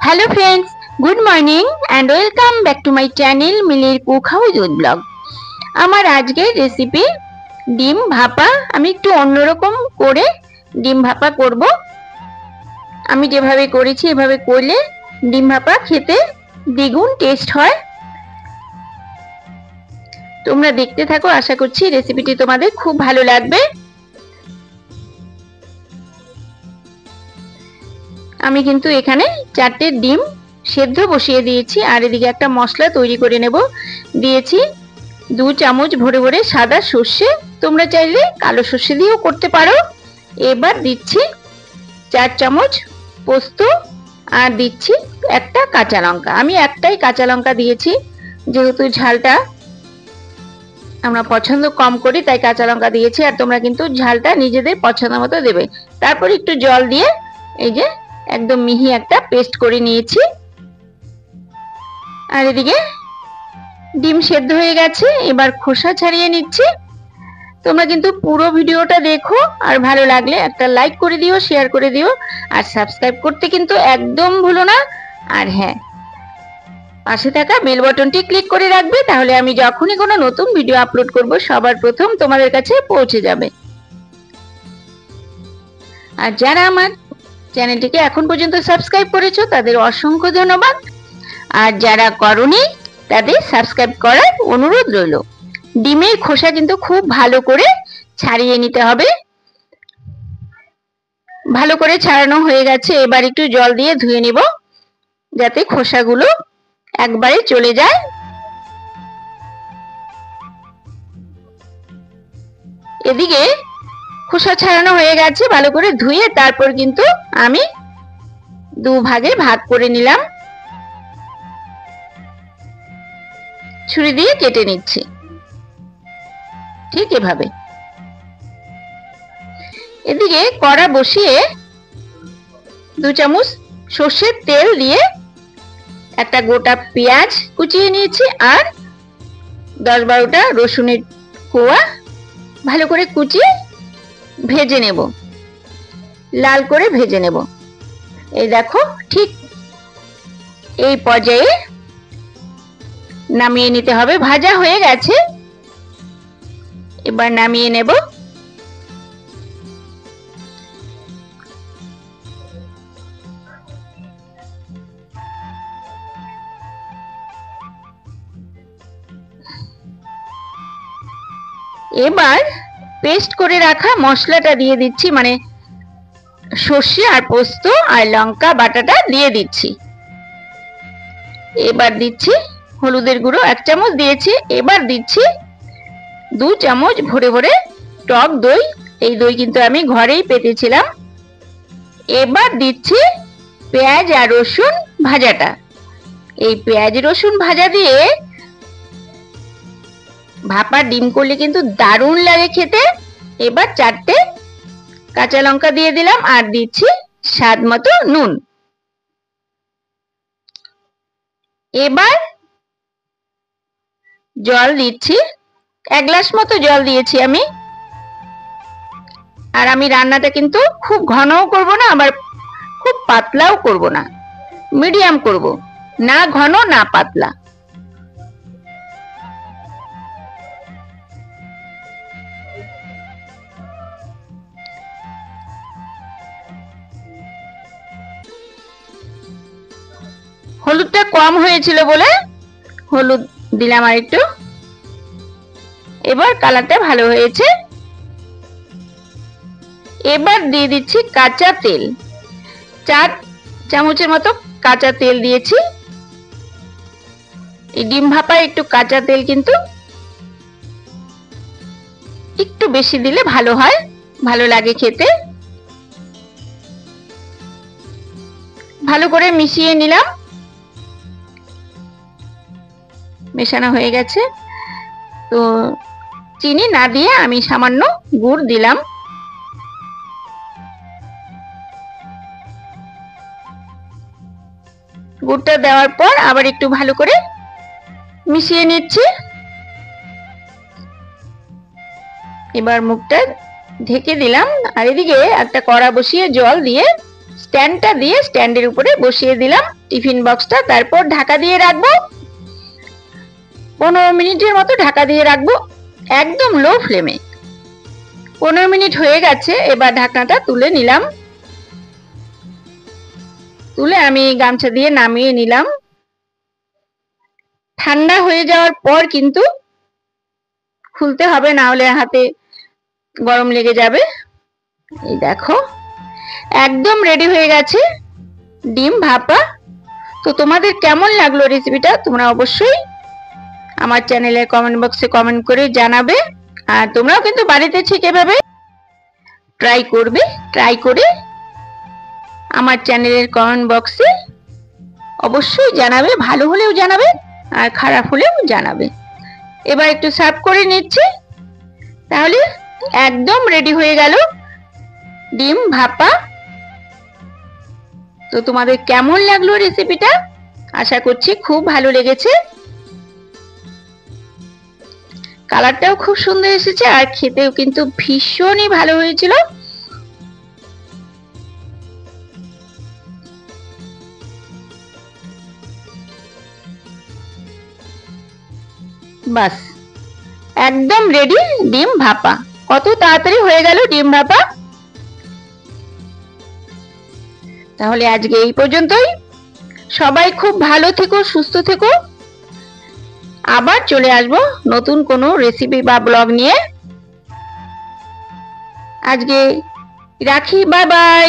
Hello friends, good morning and welcome back to my channel Milir Cook House with Vlog. আমার আজকের recipe ডিম ভাপা। আমি একটু অন্যরকম করে ডিম ভাপা করব। আমি যেভাবে করেছি এভাবে করলে ডিম ভাপা খেতে দ্বিগুণ টেস্ট হয়। তোমরা দেখতে থাকো, আশা করছি রেসিপিটি তোমাদের খুব ভালো লাগবে। আমি কিন্তু এখানে 4টে ডিম সেদ্ধ বসিয়ে দিয়েছি আর এদিকে একটা মশলা তৈরি করে নেব। দিয়েছি 2 চামচ ভরে ভরে সাদা সর্ষে, তোমরা চাইলে কালো সর্ষে দিয়েও করতে পারো। এবার দিচ্ছি 4 চামচ পোস্ত আর দিচ্ছি একটা কাঁচা লঙ্কা। আমি একটাই কাঁচা লঙ্কা দিয়েছি, যেহেতু ঝালটা আমরা পছন্দ কম করি তাই কাঁচা লঙ্কা দিয়েছি। আর তোমরা কিন্তু ঝালটা নিজেদের পছন্দ মতো দেবে। তারপর একটু জল দিয়ে এই যে একদম মিহি একটা পেস্ট করে নিয়েছি। আর এদিকে ডিম সেদ্ধ হয়ে গেছে, এবার খোসা ছাড়িয়ে নিচ্ছি। তোমরা কিন্তু পুরো ভিডিওটা দেখো আর ভালো লাগলে একটা লাইক করে দিও, শেয়ার করে দিও আর সাবস্ক্রাইব করতে কিন্তু একদম ভুলো না। আর হ্যাঁ, পাশে থাকা বেল বাটনটি ক্লিক করে রাখবে, তাহলে আমি যখনই কোনো নতুন ভিডিও আপলোড করব সবার প্রথম তোমাদের কাছে পৌঁছে যাবে। আর যারা আমার চ্যানেলটিকে এখন পর্যন্ত সাবস্ক্রাইব করেছো তাদের অসংখ্য ধন্যবাদ, আর যারা করোনি তাদের সাবস্ক্রাইব করার অনুরোধ রইল। ডিমের খোসা কিন্তু খুব ভালো করে ছাড়িয়ে নিতে হবে। ভালো করে ছাড়ানো হয়ে গেছে, এবার একটু জল দিয়ে ধুয়ে নেব যাতে খোসাগুলো একবারে চলে যায়। এদিকে খোসা ছাড়ানো হয়ে গেছে, ভালো করে ধুয়ে তারপর কিন্তু আমি 2 ভাগে ভাগ করে নিলাম। ছুরি দিয়ে কেটে নিচ্ছি ঠিক এভাবে। এদিকে কড়া বসিয়ে 2 চামচ সর্ষের তেল দিয়ে একটা গোটা পেঁয়াজ কুচিয়ে নিয়েছি আর 10-12টা রসুনের কোয়া ভালো করে কুচিয়ে ভেজে নেব, লাল করে ভেজে নেব। এই দেখো ঠিক এই পর্যায়ে নামিয়ে নিতে হবে। ভাজা হয়ে গেছে, এবার নামিয়ে নেব। এবার পেস্ট করে রাখা মশলাটা দিয়ে দিচ্ছি, মানে সর্ষে আর পোস্ত আর লঙ্কা বাটাটা দিয়ে দিচ্ছি। এবার দিচ্ছি হলুদের গুঁড়ো 1 চামচ দিয়েছি। এবার দিচ্ছি 2 চামচ ভরে ভরে টক দই। এই দই কিন্তু আমি ঘরেই পেতেছিলাম। এবার দিচ্ছি পেঁয়াজ আর রসুন ভাজাটা। এই পেঁয়াজ রসুন ভাজা দিয়ে ভাপা ডিম করলে কিন্তু দারুণ লাগে খেতে। এবার 4টে কাঁচা লঙ্কা দিয়ে দিলাম আর দিচ্ছি স্বাদ মতো নুন। এবার জল দিচ্ছি, 1 গ্লাস মতো জল দিয়েছি আমি। আর আমি রান্নাটা কিন্তু খুব ঘনও করব না, আবার খুব পাতলাও করব না, মিডিয়াম করব, না ঘন না পাতলা। হলুদটা কম হয়েছিল বলে হলুদ দিলাম আর একটু। এবার কালারটা ভালো হয়েছে। এবার দিয়ে দিচ্ছি কাঁচা তেল, 4 চামচের মতো কাঁচা তেল দিয়েছি। এই ডিম ভাপায় একটু কাঁচা তেল কিন্তু একটু বেশি দিলে ভালো হয়, ভালো লাগে খেতে। ভালো করে মিশিয়ে নিলাম, মেশানো হয়ে গেছে। তো চিনি না দিয়ে আমি সামান্য গুড় দিলাম। গুড়টা দেওয়ার পর আবার একটু ভালো করে মিশিয়ে নিচ্ছি। এবার মুখটা ঢেকে দিলাম আর এদিকে একটা কড়া বসিয়ে জল দিয়ে স্ট্যান্ডটা দিয়ে স্ট্যান্ডের উপরে বসিয়ে দিলাম টিফিন বক্সটা। তারপর ঢাকা দিয়ে রাখবো 15 মিনিটের মতো, ঢাকা দিয়ে রাখবো একদম লো ফ্লেমে। 15 মিনিট হয়ে গেছে, এবার ঢাকনাটা তুলে নিলাম। তুলে আমি গামছা দিয়ে নামিয়ে নিলাম। ঠান্ডা হয়ে যাওয়ার পর কিন্তু খুলতে হবে, না হলে হাতে গরম লেগে যাবে। এই দেখো একদম রেডি হয়ে গেছে ডিম ভাপা। তো তোমাদের কেমন লাগলো রেসিপিটা তোমরা অবশ্যই আমার চ্যানেলের কমেন্ট বক্সে কমেন্ট করে জানাবে। আর তোমরাও কিন্তু বাড়িতে ঠিক এভাবে ট্রাই করবে। ট্রাই করে আমার চ্যানেলের কমেন্ট বক্সে অবশ্যই জানাবে, ভালো হলেও জানাবে আর খারাপ হলেও জানাবে। এবার একটু সার্ভ করে নিচ্ছি। তাহলে একদম রেডি হয়ে গেল ডিম ভাপা। তো তোমাদের কেমন লাগলো রেসিপিটা? আশা করছি খুব ভালো লেগেছে। কালারটাও খুব সুন্দর এসেছে আর খেতেও কিন্তু ভীষণই ভালো হয়েছিল। বাস একদম রেডি ডিম ভাপা। কত তাড়াতাড়ি হয়ে গেল ডিম ভাপা। তাহলে আজকে এই পর্যন্তই। সবাই খুব ভালো থেকো, সুস্থ থেকো। আবার চলে আসবো নতুন কোনো রেসিপি বা ব্লগ নিয়ে। আজকে রাখি, বাই বাই।